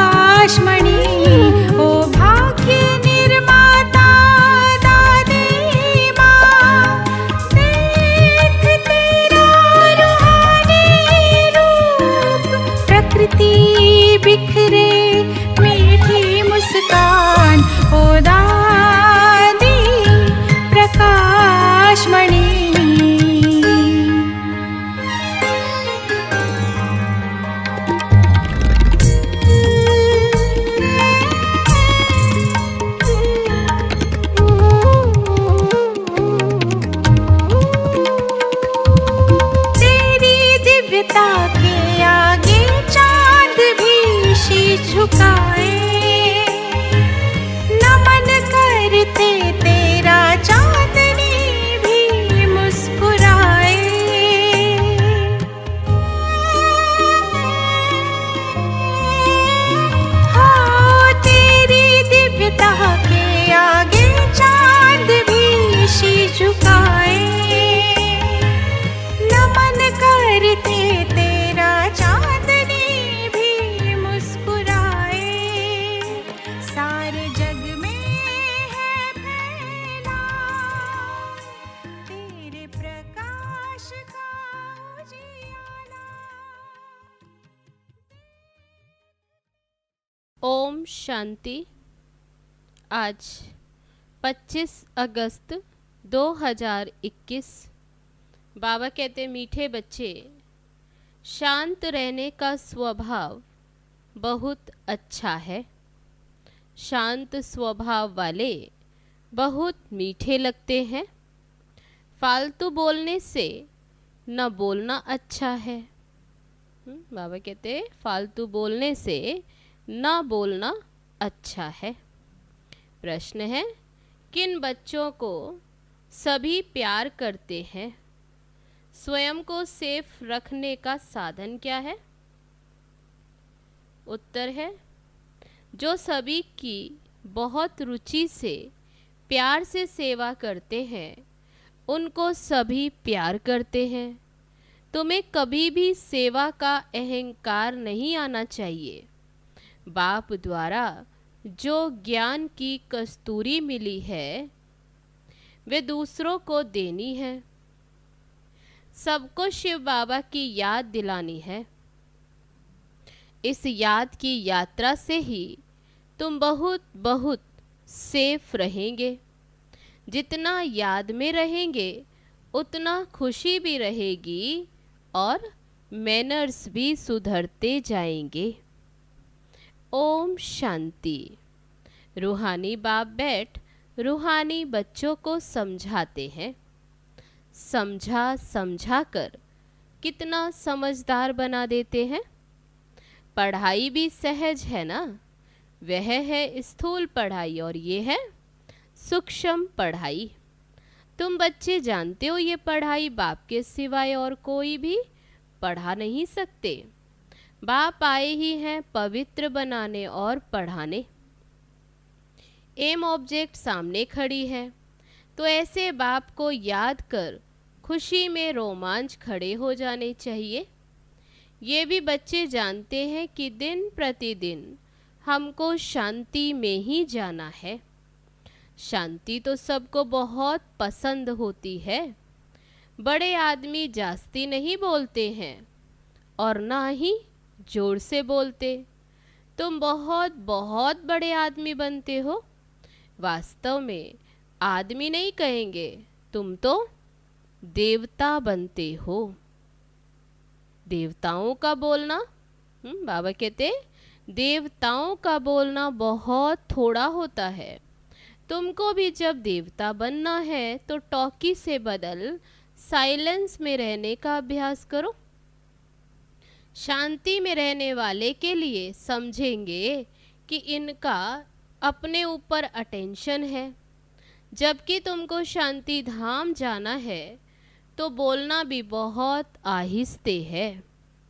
प्रकाशमणि। ओ भाग्य निर्माता दादी माँ, देख तेरा रूहानी रूप, प्रकृति बिखरे मीठी मुस्कान। ओ दादी प्रकाशमणि। तेरी दिव्यता के आगे चांद भी शीश झुकाए, नमन करते तेरा चांदनी भी मुस्कुराए। हाँ, तेरी दिव्यता के आगे चांद भी शीश झुकाए, नमन करते तेरा चांदनी भी मुस्कुराए। सारे जग में है फैला तेरे प्रकाश का उजियारा। ओम शांति। आज 25 अगस्त 2021। बाबा कहते मीठे बच्चे, शांत रहने का स्वभाव बहुत अच्छा है। शांत स्वभाव वाले बहुत मीठे लगते हैं। फालतू बोलने से न बोलना अच्छा है। बाबा कहते फालतू बोलने से न बोलना अच्छा है। प्रश्न है, किन बच्चों को सभी प्यार करते हैं? स्वयं को सेफ रखने का साधन क्या है? उत्तर है, जो सभी की बहुत रुचि से प्यार से सेवा करते हैं, उनको सभी प्यार करते हैं। तुम्हें कभी भी सेवा का अहंकार नहीं आना चाहिए। बाप द्वारा जो ज्ञान की कस्तूरी मिली है, वे दूसरों को देनी है। सबको शिव बाबा की याद दिलानी है। इस याद की यात्रा से ही तुम बहुत बहुत सेफ रहेंगे। जितना याद में रहेंगे उतना खुशी भी रहेगी और मैनर्स भी सुधरते जाएंगे। ओम शांति। रूहानी बाप बैठ रूहानी बच्चों को समझाते हैं। समझा समझा कर कितना समझदार बना देते हैं। पढ़ाई भी सहज है ना, वह है स्थूल पढ़ाई और ये है सूक्ष्म पढ़ाई। तुम बच्चे जानते हो ये पढ़ाई बाप के सिवाय और कोई भी पढ़ा नहीं सकते। बाप आए ही हैं पवित्र बनाने और पढ़ाने। एम ऑब्जेक्ट सामने खड़ी है, तो ऐसे बाप को याद कर खुशी में रोमांच खड़े हो जाने चाहिए। ये भी बच्चे जानते हैं कि दिन प्रतिदिन हमको शांति में ही जाना है। शांति तो सबको बहुत पसंद होती है। बड़े आदमी जास्ती नहीं बोलते हैं और ना ही जोर से बोलते। तुम बहुत बहुत बड़े आदमी बनते हो। वास्तव में आदमी नहीं कहेंगे, तुम तो देवता बनते हो। देवताओं का बोलना, बाबा कहते देवताओं का बोलना बहुत थोड़ा होता है। तुमको भी जब देवता बनना है तो टॉकी से बदल साइलेंस में रहने का अभ्यास करो। शांति में रहने वाले के लिए समझेंगे कि इनका अपने ऊपर अटेंशन है। जबकि तुमको शांति धाम जाना है तो बोलना भी बहुत आहिस्ते है।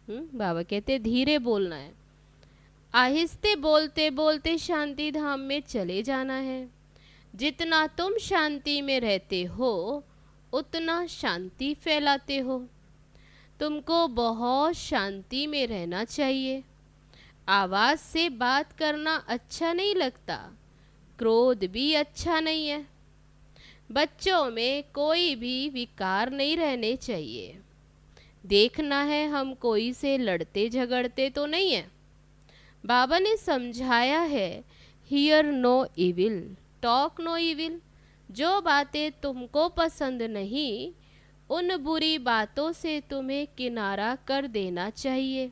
बाबा कहते धीरे बोलना है। आहिस्ते बोलते बोलते शांति धाम में चले जाना है। जितना तुम शांति में रहते हो उतना शांति फैलाते हो। तुमको बहुत शांति में रहना चाहिए। आवाज से बात करना अच्छा नहीं लगता, क्रोध भी अच्छा नहीं है। बच्चों में कोई भी विकार नहीं रहने चाहिए। देखना है हम कोई से लड़ते झगड़ते तो नहीं है। बाबा ने समझाया है, hear no evil, talk no evil. जो बातें तुमको पसंद नहीं, उन बुरी बातों से तुम्हें किनारा कर देना चाहिए,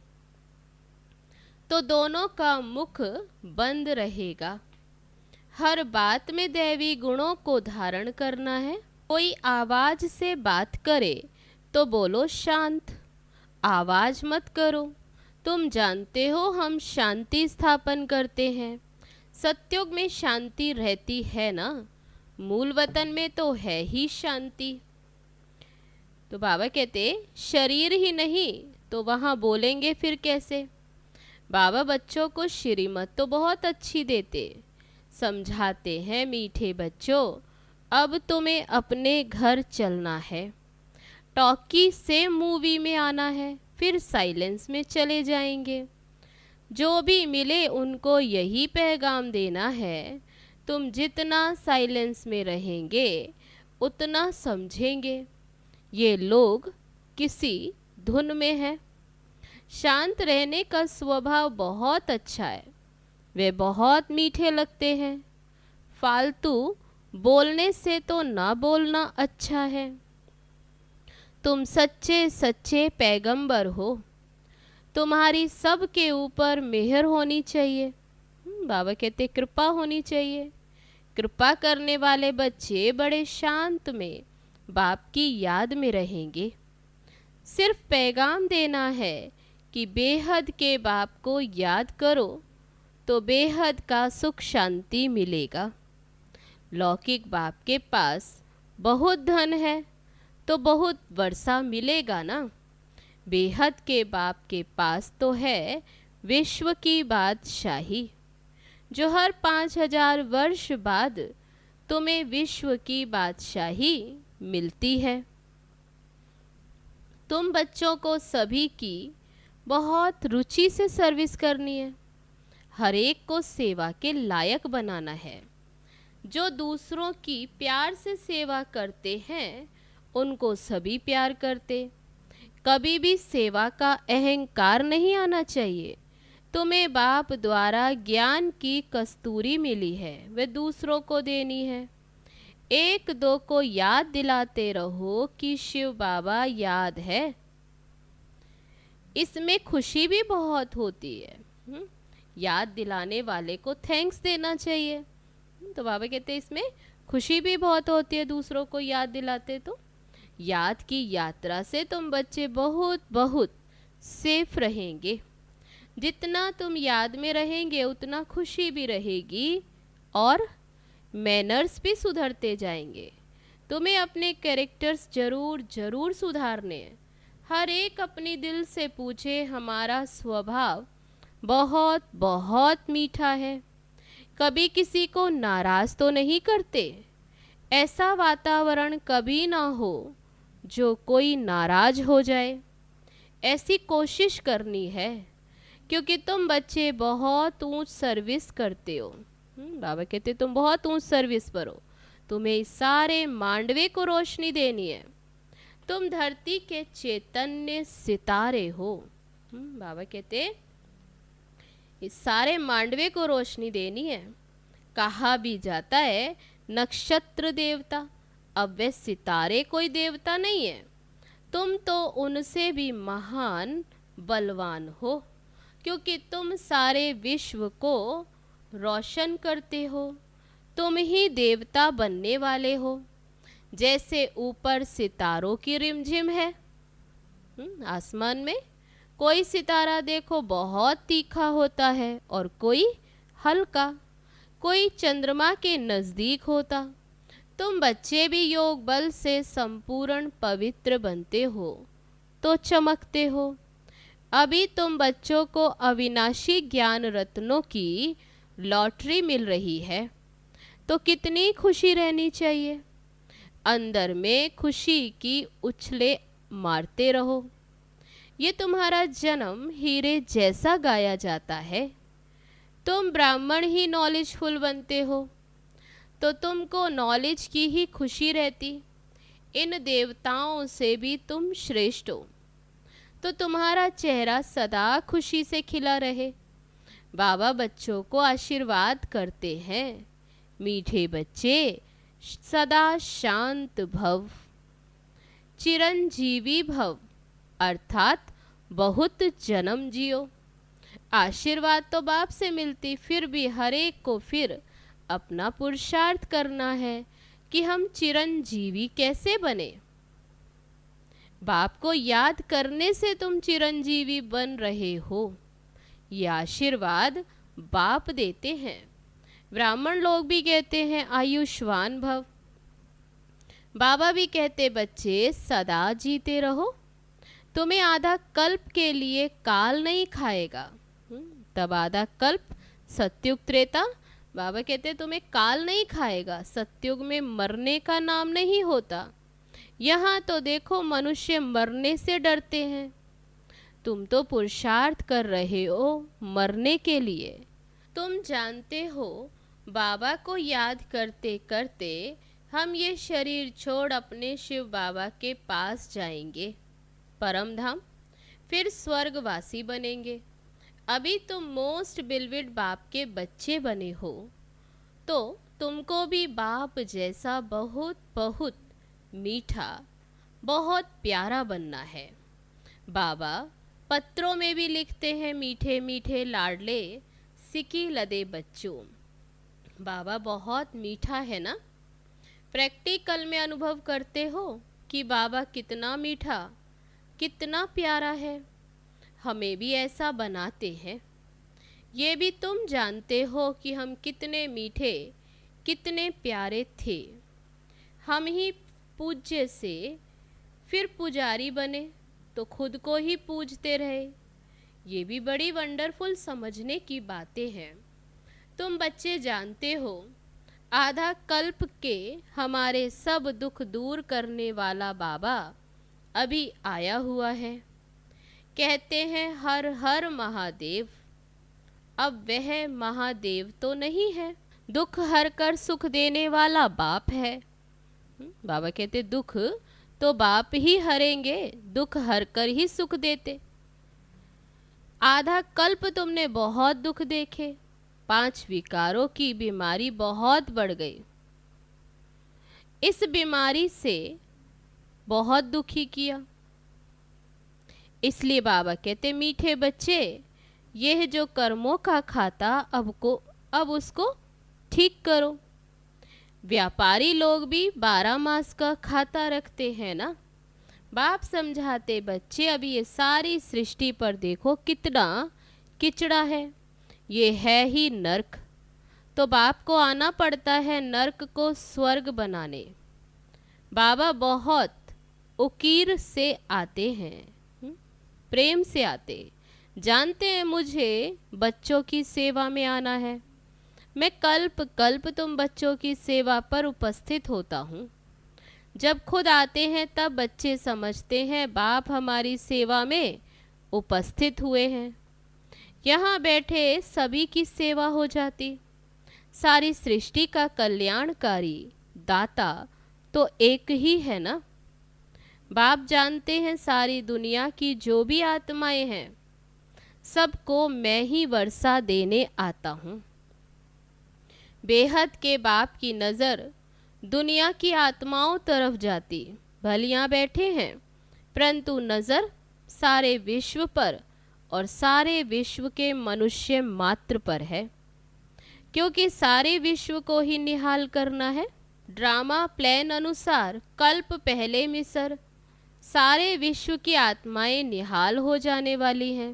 तो दोनों का मुख बंद रहेगा। हर बात में दैवी गुणों को धारण करना है। कोई आवाज से बात करे तो बोलो शांत, आवाज मत करो। तुम जानते हो हम शांति स्थापन करते हैं। सतयुग में शांति रहती है ना, मूल वतन में तो है ही शांति। तो बाबा कहते शरीर ही नहीं तो वहाँ बोलेंगे फिर कैसे। बाबा बच्चों को श्रीमत तो बहुत अच्छी देते, समझाते हैं, मीठे बच्चों अब तुम्हें अपने घर चलना है, टॉकी से मूवी में आना है, फिर साइलेंस में चले जाएंगे। जो भी मिले उनको यही पैगाम देना है, तुम जितना साइलेंस में रहेंगे उतना समझेंगे ये लोग किसी धुन में है। शांत रहने का स्वभाव बहुत अच्छा है, वे बहुत मीठे लगते हैं। फालतू बोलने से तो ना बोलना अच्छा है। तुम सच्चे सच्चे पैगंबर हो, तुम्हारी सब के ऊपर मेहर होनी चाहिए। बाबा कहते कृपा होनी चाहिए। कृपा करने वाले बच्चे बड़े शांत में बाप की याद में रहेंगे। सिर्फ पैगाम देना है कि बेहद के बाप को याद करो तो बेहद का सुख शांति मिलेगा। लौकिक बाप के पास बहुत धन है तो बहुत वर्षा मिलेगा ना। बेहद के बाप के पास तो है विश्व की बादशाही, जो हर 5000 वर्ष बाद तुम्हें विश्व की बादशाही मिलती है। तुम बच्चों को सभी की बहुत रुचि से सर्विस करनी है, हर एक को सेवा के लायक बनाना है। जो दूसरों की प्यार से सेवा करते हैं उनको सभी प्यार करते। कभी भी सेवा का अहंकार नहीं आना चाहिए। तुम्हें बाप द्वारा ज्ञान की कस्तूरी मिली है, वे दूसरों को देनी है। एक दो को याद दिलाते रहो कि शिव बाबा याद है, इसमें खुशी भी बहुत होती है। याद दिलाने वाले को थैंक्स देना चाहिए। तो बाबा कहते हैं इसमें खुशी भी बहुत होती है, दूसरों को याद दिलाते। तो याद की यात्रा से तुम बच्चे बहुत बहुत सेफ रहेंगे। जितना तुम याद में रहेंगे उतना खुशी भी रहेगी और मैनर्स भी सुधरते जाएंगे। तुम्हें अपने कैरेक्टर्स जरूर जरूर सुधारने हैं। हर एक अपनी दिल से पूछे, हमारा स्वभाव बहुत बहुत मीठा है, कभी किसी को नाराज तो नहीं करते। ऐसा वातावरण कभी ना हो जो कोई नाराज हो जाए, ऐसी कोशिश करनी है, क्योंकि तुम बच्चे बहुत ऊंच सर्विस करते हो। बाबा कहते तुम बहुत ऊंच सर्विस पर हो, तुम्हें इस सारे मांडवे को रोशनी देनी है। तुम धरती के चैतन्य सितारे हो। बाबा कहते इस सारे मांडवे को रोशनी देनी है। कहा भी जाता है नक्षत्र देवता, अब वे सितारे कोई देवता नहीं है। तुम तो उनसे भी महान बलवान हो, क्योंकि तुम सारे विश्व को रोशन करते हो। तुम ही देवता बनने वाले हो। जैसे ऊपर सितारों की रिमझिम है, आसमान में कोई सितारा देखो बहुत तीखा होता है और कोई हल्का, कोई चंद्रमा के नज़दीक होता। तुम बच्चे भी योग बल से संपूर्ण पवित्र बनते हो तो चमकते हो। अभी तुम बच्चों को अविनाशी ज्ञान रत्नों की लॉटरी मिल रही है, तो कितनी खुशी रहनी चाहिए। अंदर में खुशी की उछले मारते रहो। ये तुम्हारा जन्म हीरे जैसा गाया जाता है। तुम ब्राह्मण ही नॉलेजफुल बनते हो तो तुमको नॉलेज की ही खुशी रहती। इन देवताओं से भी तुम श्रेष्ठ हो तो तुम्हारा चेहरा सदा खुशी से खिला रहे। बाबा बच्चों को आशीर्वाद करते हैं, मीठे बच्चे सदा शांत भव, चिरंजीवी भव, अर्थात बहुत जन्म जियो। आशीर्वाद तो बाप से मिलती, फिर भी हर एक को फिर अपना पुरुषार्थ करना है कि हम चिरंजीवी कैसे बने। बाप को याद करने से तुम चिरंजीवी बन रहे हो। ये आशीर्वाद बाप देते हैं। ब्राह्मण लोग भी कहते हैं आयुष्मान भव। बाबा भी कहते बच्चे सदा जीते रहो, तुम्हें आधा कल्प के लिए काल नहीं खाएगा। तब आधा कल्प सत्युग त्रेता, बाबा कहते तुम्हें काल नहीं खाएगा। सत्युग में मरने का नाम नहीं होता। यहाँ तो देखो मनुष्य मरने से डरते हैं। तुम तो पुरुषार्थ कर रहे हो मरने के लिए। तुम जानते हो बाबा को याद करते करते हम ये शरीर छोड़ अपने शिव बाबा के पास जाएंगे, परम धाम, फिर स्वर्गवासी बनेंगे। अभी तुम मोस्ट बिलविड बाप के बच्चे बने हो तो तुमको भी बाप जैसा बहुत बहुत मीठा, बहुत प्यारा बनना है। बाबा पत्रों में भी लिखते हैं, मीठे मीठे लाडले सिकी लदे बच्चों। बाबा बहुत मीठा है ना। प्रैक्टिकल में अनुभव करते हो कि बाबा कितना मीठा, कितना प्यारा है। हमें भी ऐसा बनाते हैं। ये भी तुम जानते हो कि हम कितने मीठे, कितने प्यारे थे। हम ही पूज्य से फिर पुजारी बने तो खुद को ही पूजते रहे। ये भी बड़ी वंडरफुल समझने की बातें हैं। तुम बच्चे जानते हो आधा कल्प के हमारे सब दुख दूर करने वाला बाबा अभी आया हुआ है। कहते हैं हर हर महादेव। अब वह महादेव तो नहीं है, दुख हर कर सुख देने वाला बाप है। बाबा कहते दुख तो बाप ही हरेंगे, दुख हर कर ही सुख देते। आधा कल्प तुमने बहुत दुख देखे, 5 विकारों की बीमारी बहुत बढ़ गई। इस बीमारी से बहुत दुखी किया। इसलिए बाबा कहते मीठे बच्चे, यह जो कर्मों का खाता अब उसको ठीक करो। व्यापारी लोग भी 12 मास का खाता रखते हैं ना। बाप समझाते बच्चे अभी ये सारी सृष्टि पर देखो कितना किचड़ा है, ये है ही नर्क। तो बाप को आना पड़ता है नर्क को स्वर्ग बनाने। बाबा बहुत उकीर से आते हैं, प्रेम से आते, जानते हैं मुझे बच्चों की सेवा में आना है। मैं कल्प कल्प तुम बच्चों की सेवा पर उपस्थित होता हूँ। जब खुद आते हैं तब बच्चे समझते हैं बाप हमारी सेवा में उपस्थित हुए हैं। यहाँ बैठे सभी की सेवा हो जाती। सारी सृष्टि का कल्याणकारी दाता तो एक ही है ना। बाप जानते हैं सारी दुनिया की जो भी आत्माएं हैं सबको मैं ही वर्षा देने आता हूँ। बेहद के बाप की नज़र दुनिया की आत्माओं तरफ जाती। भले यहाँ बैठे हैं परंतु नज़र सारे विश्व पर और सारे विश्व के मनुष्य मात्र पर है, क्योंकि सारे विश्व को ही निहाल करना है। ड्रामा प्लान अनुसार कल्प पहले मिसर सारे विश्व की आत्माएं निहाल हो जाने वाली हैं।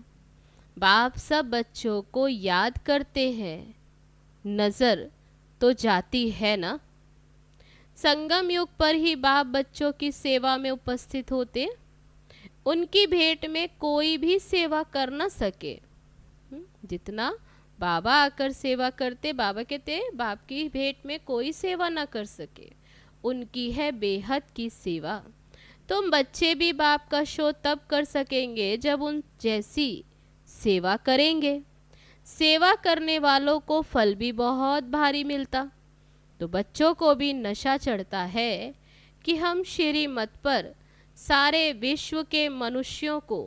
बाप सब बच्चों को याद करते हैं, नज़र तो जाती है ना। संगम युग पर ही बाप बच्चों की सेवा में उपस्थित होते। उनकी भेंट में कोई भी सेवा कर न सके जितना बाबा आकर सेवा करते। बाबा कहते बाप की भेंट में कोई सेवा ना कर सके, उनकी है बेहद की सेवा। तुम बच्चे भी बाप का शो तब कर सकेंगे जब उन जैसी सेवा करेंगे। सेवा करने वालों को फल भी बहुत भारी मिलता। तो बच्चों को भी नशा चढ़ता है कि हम श्रीमत पर सारे विश्व के मनुष्यों को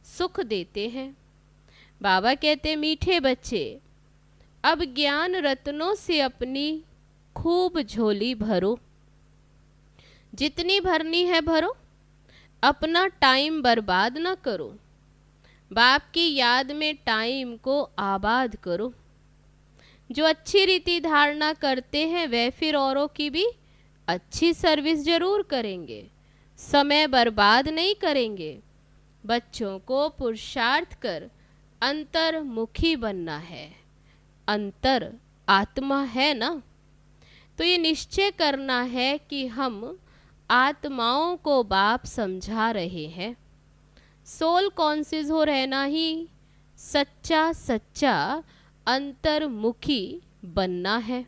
सुख देते हैं। बाबा कहते, मीठे बच्चे, अब ज्ञान रत्नों से अपनी खूब झोली भरो। जितनी भरनी है भरो, अपना टाइम बर्बाद न करो। बाप की याद में टाइम को आबाद करो। जो अच्छी रीति धारणा करते हैं वे फिर औरों की भी अच्छी सर्विस जरूर करेंगे, समय बर्बाद नहीं करेंगे। बच्चों को पुरुषार्थ कर अंतर्मुखी बनना है। अंतर आत्मा है ना, तो ये निश्चय करना है कि हम आत्माओं को बाप समझा रहे हैं। सोल कॉन्शियस हो रहना ही सच्चा सच्चा अंतर्मुखी बनना है।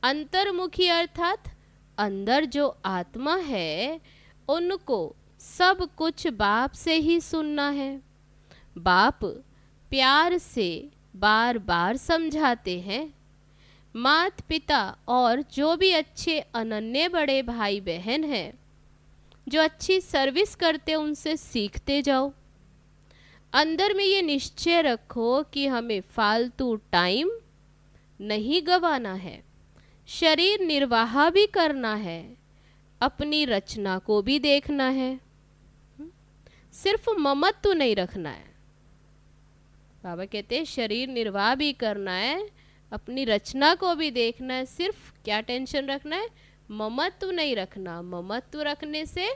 अंतर्मुखी अर्थात अंदर जो आत्मा है उनको सब कुछ बाप से ही सुनना है। बाप प्यार से बार बार समझाते हैं। मात पिता और जो भी अच्छे अनन्य बड़े भाई बहन हैं जो अच्छी सर्विस करते उनसे सीखते जाओ। अंदर में ये निश्चय रखो कि हमें फालतू टाइम नहीं गंवाना है। शरीर निर्वाह भी करना है, अपनी रचना को भी देखना है। सिर्फ ममत्व नहीं रखना है। बाबा कहते हैं शरीर निर्वाह भी करना है, अपनी रचना को भी देखना है। सिर्फ क्या टेंशन रखना है? ममत्व नहीं रखना। ममत्व रखने से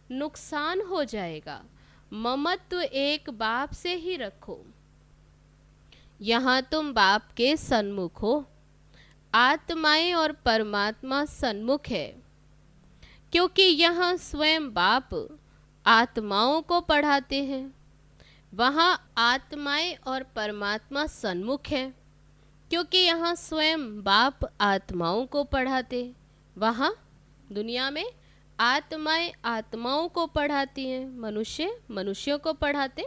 नुकसान हो जाएगा। ममत्व एक बाप से ही रखो। यहाँ तुम बाप के सन्मुख हो। आत्माएं और परमात्मा सन्मुख है, क्योंकि यहाँ स्वयं बाप आत्माओं को पढ़ाते हैं। वहाँ आत्माएं और परमात्मा सन्मुख है, क्योंकि यहाँ स्वयं बाप आत्माओं को पढ़ाते। वहाँ दुनिया में आत्माएं आत्माओं को पढ़ाती हैं, मनुष्य मनुष्यों को पढ़ाते।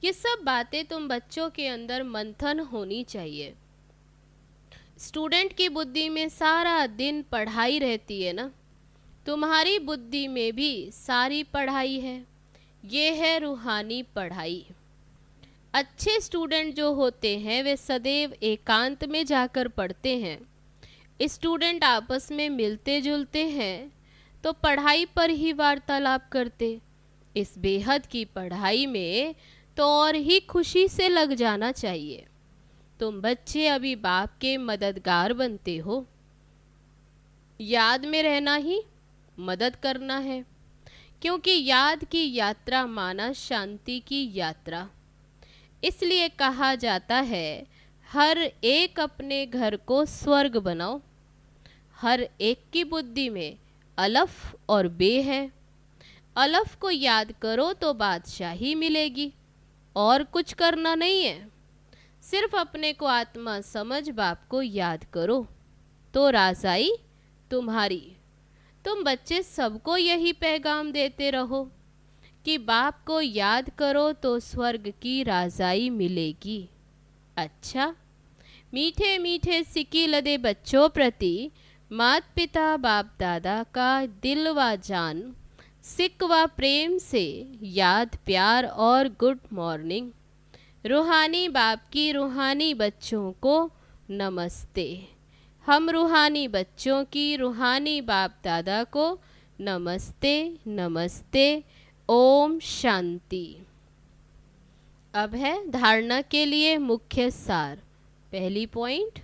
ये सब बातें तुम बच्चों के अंदर मंथन होनी चाहिए। स्टूडेंट की बुद्धि में सारा दिन पढ़ाई रहती है ना, तुम्हारी बुद्धि में भी सारी पढ़ाई है। ये है रूहानी पढ़ाई। अच्छे स्टूडेंट जो होते हैं वे सदैव एकांत में जाकर पढ़ते हैं। स्टूडेंट आपस में मिलते जुलते हैं तो पढ़ाई पर ही वार्तालाप करते। इस बेहद की पढ़ाई में तो और ही खुशी से लग जाना चाहिए। तुम बच्चे अभी बाप के मददगार बनते हो। याद में रहना ही मदद करना है, क्योंकि याद की यात्रा माना शांति की यात्रा। इसलिए कहा जाता है हर एक अपने घर को स्वर्ग बनाओ। हर एक की बुद्धि में अलफ और बे है। अलफ को याद करो तो बादशाही मिलेगी, और कुछ करना नहीं है। सिर्फ अपने को आत्मा समझ बाप को याद करो तो राजाई तुम्हारी। तुम बच्चे सबको यही पैगाम देते रहो कि बाप को याद करो तो स्वर्ग की राजाई मिलेगी। अच्छा, मीठे मीठे सिकी लदे बच्चों प्रति मात पिता बाप दादा का दिल व जान सिक व प्रेम से याद प्यार और गुड मॉर्निंग। रूहानी बाप की रूहानी बच्चों को नमस्ते। हम रूहानी बच्चों की रूहानी बाप दादा को नमस्ते नमस्ते। ओम शांति। अब है धारणा के लिए मुख्य सार। पहली पॉइंट,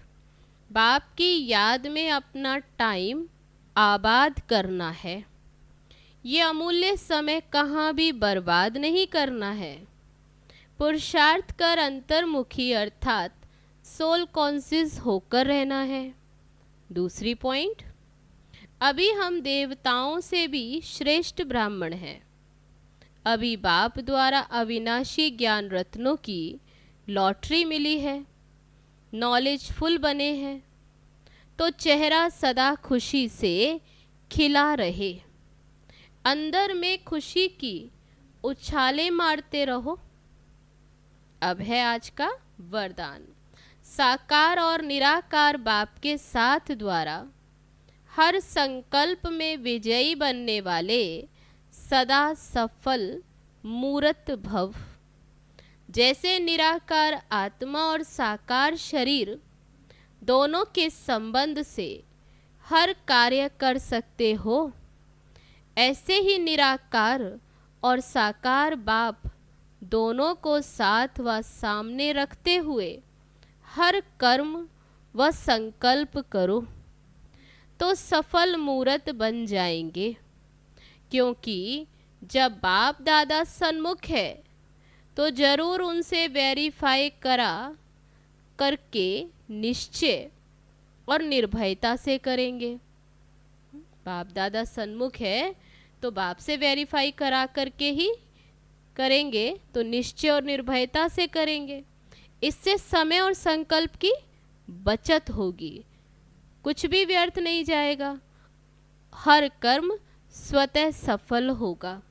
बाप की याद में अपना टाइम आबाद करना है। ये अमूल्य समय कहाँ भी बर्बाद नहीं करना है। पुरुषार्थ कर अंतर्मुखी अर्थात सोल कॉन्शियस होकर रहना है। दूसरी पॉइंट, अभी हम देवताओं से भी श्रेष्ठ ब्राह्मण हैं। अभी बाप द्वारा अविनाशी ज्ञान रत्नों की लॉटरी मिली है। नॉलेजफुल बने हैं तो चेहरा सदा खुशी से खिला रहे। अंदर में खुशी की उछाले मारते रहो। अब है आज का वरदान। साकार और निराकार बाप के साथ द्वारा हर संकल्प में विजयी बनने वाले सदा सफल मूर्त भव। जैसे निराकार आत्मा और साकार शरीर दोनों के संबंध से हर कार्य कर सकते हो, ऐसे ही निराकार और साकार बाप दोनों को साथ व सामने रखते हुए हर कर्म व संकल्प करो तो सफल मूर्त बन जाएंगे। क्योंकि जब बाप दादा सन्मुख है तो जरूर उनसे वेरीफाई करके निश्चय और निर्भयता से करेंगे। बाप दादा सन्मुख है तो बाप से वेरीफाई करा करके ही करेंगे, तो निश्चय और निर्भयता से करेंगे। इससे समय और संकल्प की बचत होगी, कुछ भी व्यर्थ नहीं जाएगा, हर कर्म स्वतः सफल होगा।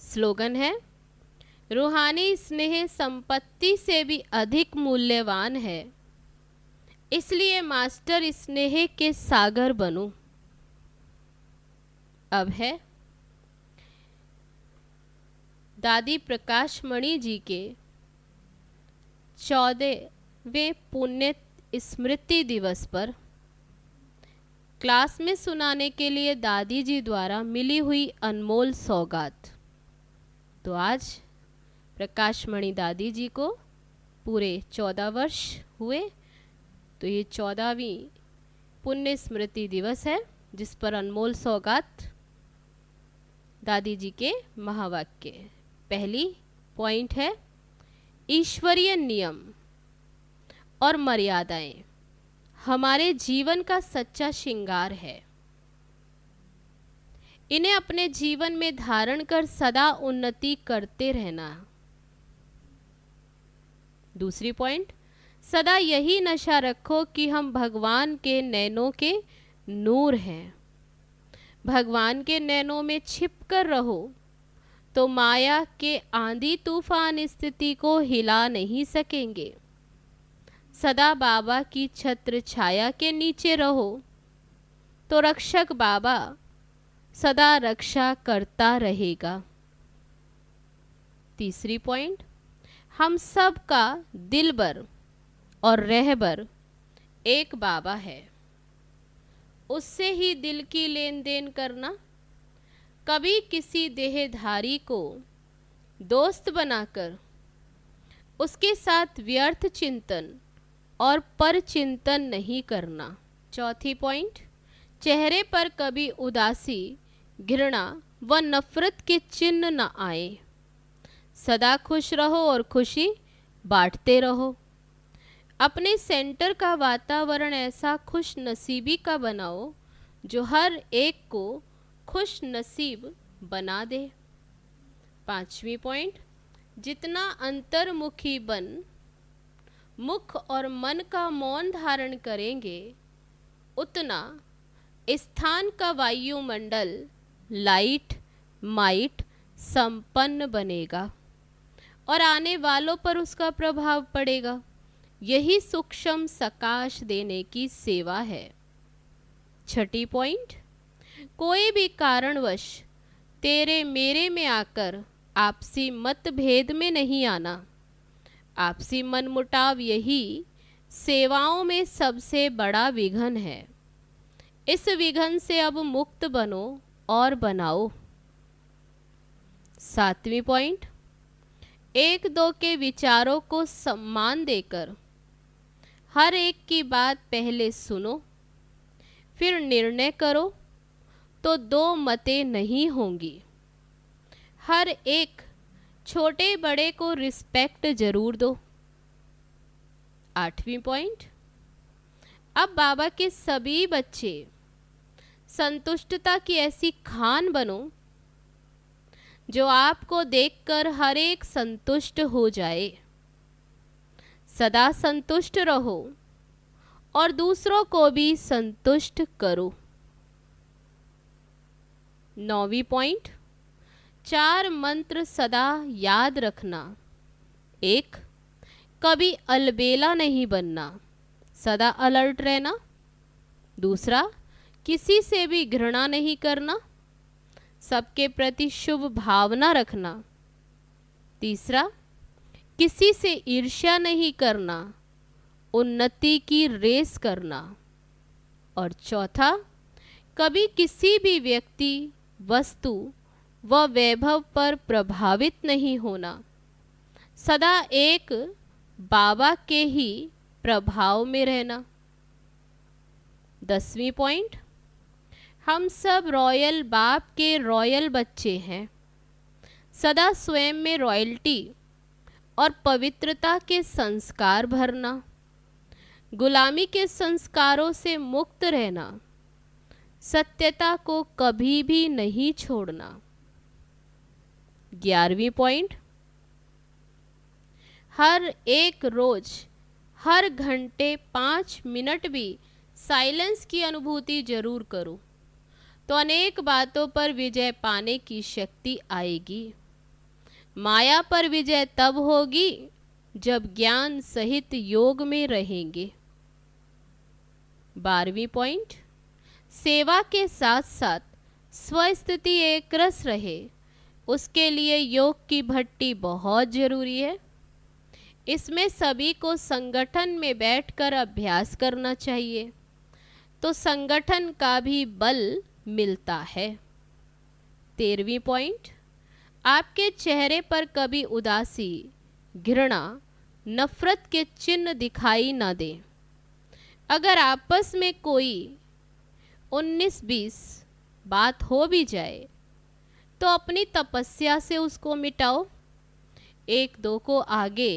स्लोगन है, रूहानी स्नेह संपत्ति से भी अधिक मूल्यवान है, इसलिए मास्टर स्नेह के सागर बनो। अब है दादी प्रकाश मणि जी के 14वें पुण्य स्मृति दिवस पर क्लास में सुनाने के लिए दादी जी द्वारा मिली हुई अनमोल सौगात। तो आज प्रकाश मणि दादी जी को पूरे 14 वर्ष हुए, तो ये 14वीं पुण्य स्मृति दिवस है जिस पर अनमोल सौगात दादी जी के महावाक्य। पहली पॉइंट है, ईश्वरीय नियम और मर्यादाएं हमारे जीवन का सच्चा श्रृंगार है। इन्हें अपने जीवन में धारण कर सदा उन्नति करते रहना। दूसरी पॉइंट, सदा यही नशा रखो कि हम भगवान के नैनों के नूर हैं। भगवान के नैनों में छिप कर रहो तो माया के आंधी तूफान स्थिति को हिला नहीं सकेंगे। सदा बाबा की छत्र छाया के नीचे रहो तो रक्षक बाबा सदा रक्षा करता रहेगा। तीसरी पॉइंट, हम सब का दिलबर और रहबर एक बाबा है, उससे ही दिल की लेन देन करना। कभी किसी देहधारी को दोस्त बनाकर उसके साथ व्यर्थ चिंतन और पर चिंतन नहीं करना। चौथी पॉइंट, चेहरे पर कभी उदासी, घृणा व नफरत के चिन्ह न आए। सदा खुश रहो और खुशी बांटते रहो। अपने सेंटर का वातावरण ऐसा खुश नसीबी का बनाओ जो हर एक को खुश नसीब बना दे। पांचवी पॉइंट, जितना अंतर्मुखी बन मुख और मन का मौन धारण करेंगे, उतना स्थान का वायुमंडल लाइट माइट संपन्न बनेगा और आने वालों पर उसका प्रभाव पड़ेगा। यही सूक्ष्म सकाश देने की सेवा है। छठी पॉइंट, कोई भी कारणवश तेरे मेरे में आकर आपसी मतभेद में नहीं आना। आपसी मनमुटाव यही सेवाओं में सबसे बड़ा विघन है। इस विघन से अब मुक्त बनो और बनाओ। सातवीं पॉइंट, एक दो के विचारों को सम्मान देकर हर एक की बात पहले सुनो, फिर निर्णय करो तो दो मतें नहीं होंगी। हर एक छोटे बड़े को रिस्पेक्ट जरूर दो। आठवीं पॉइंट, अब बाबा के सभी बच्चे संतुष्टता की ऐसी खान बनो जो आपको देखकर हर एक संतुष्ट हो जाए। सदा संतुष्ट रहो और दूसरों को भी संतुष्ट करो। 9वीं पॉइंट, 4 मंत्र सदा याद रखना। 1, कभी अलबेला नहीं बनना, सदा अलर्ट रहना। 2, किसी से भी घृणा नहीं करना, सबके प्रति शुभ भावना रखना। 3, किसी से ईर्ष्या नहीं करना, उन्नति की रेस करना। और 4, कभी किसी भी व्यक्ति, वस्तु व वैभव पर प्रभावित नहीं होना, सदा एक बाबा के ही प्रभाव में रहना। 10वीं पॉइंट, हम सब रॉयल बाप के रॉयल बच्चे हैं, सदा स्वयं में रॉयल्टी और पवित्रता के संस्कार भरना, गुलामी के संस्कारों से मुक्त रहना, सत्यता को कभी भी नहीं छोड़ना। 11वीं पॉइंट, हर एक रोज हर घंटे 5 मिनट भी साइलेंस की अनुभूति जरूर करो, तो अनेक बातों पर विजय पाने की शक्ति आएगी। माया पर विजय तब होगी जब ज्ञान सहित योग में रहेंगे। 12वीं पॉइंट, सेवा के साथ साथ स्वस्थिति एक रस रहे, उसके लिए योग की भट्टी बहुत जरूरी है। इसमें सभी को संगठन में बैठकर अभ्यास करना चाहिए, तो संगठन का भी बल मिलता है। 13वीं पॉइंट, आपके चेहरे पर कभी उदासी, घृणा, नफरत के चिन्ह दिखाई ना दे। अगर आपस में कोई 19-20 बात हो भी जाए तो अपनी तपस्या से उसको मिटाओ। 1-2 को आगे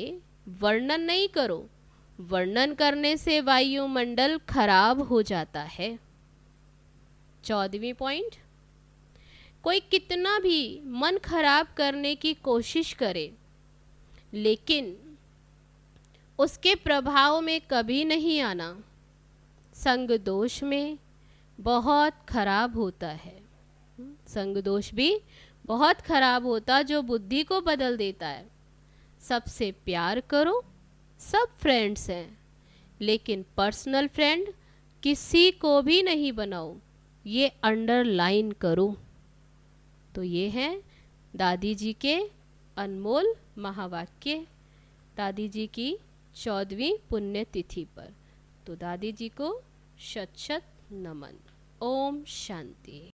वर्णन नहीं करो, वर्णन करने से वायुमंडल खराब हो जाता है। 14वीं पॉइंट, कोई कितना भी मन खराब करने की कोशिश करे, लेकिन उसके प्रभाव में कभी नहीं आना। संग दोष में बहुत खराब होता है, संग दोष भी बहुत खराब होता जो बुद्धि को बदल देता है। सबसे प्यार करो, सब फ्रेंड्स हैं, लेकिन पर्सनल फ्रेंड किसी को भी नहीं बनाओ, ये अंडरलाइन करो। तो ये हैं दादी जी के अनमोल महावाक्य दादी जी की 14वीं पुण्यतिथि पर। तो दादी जी को शत शत नमन। ओम शांति।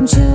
जो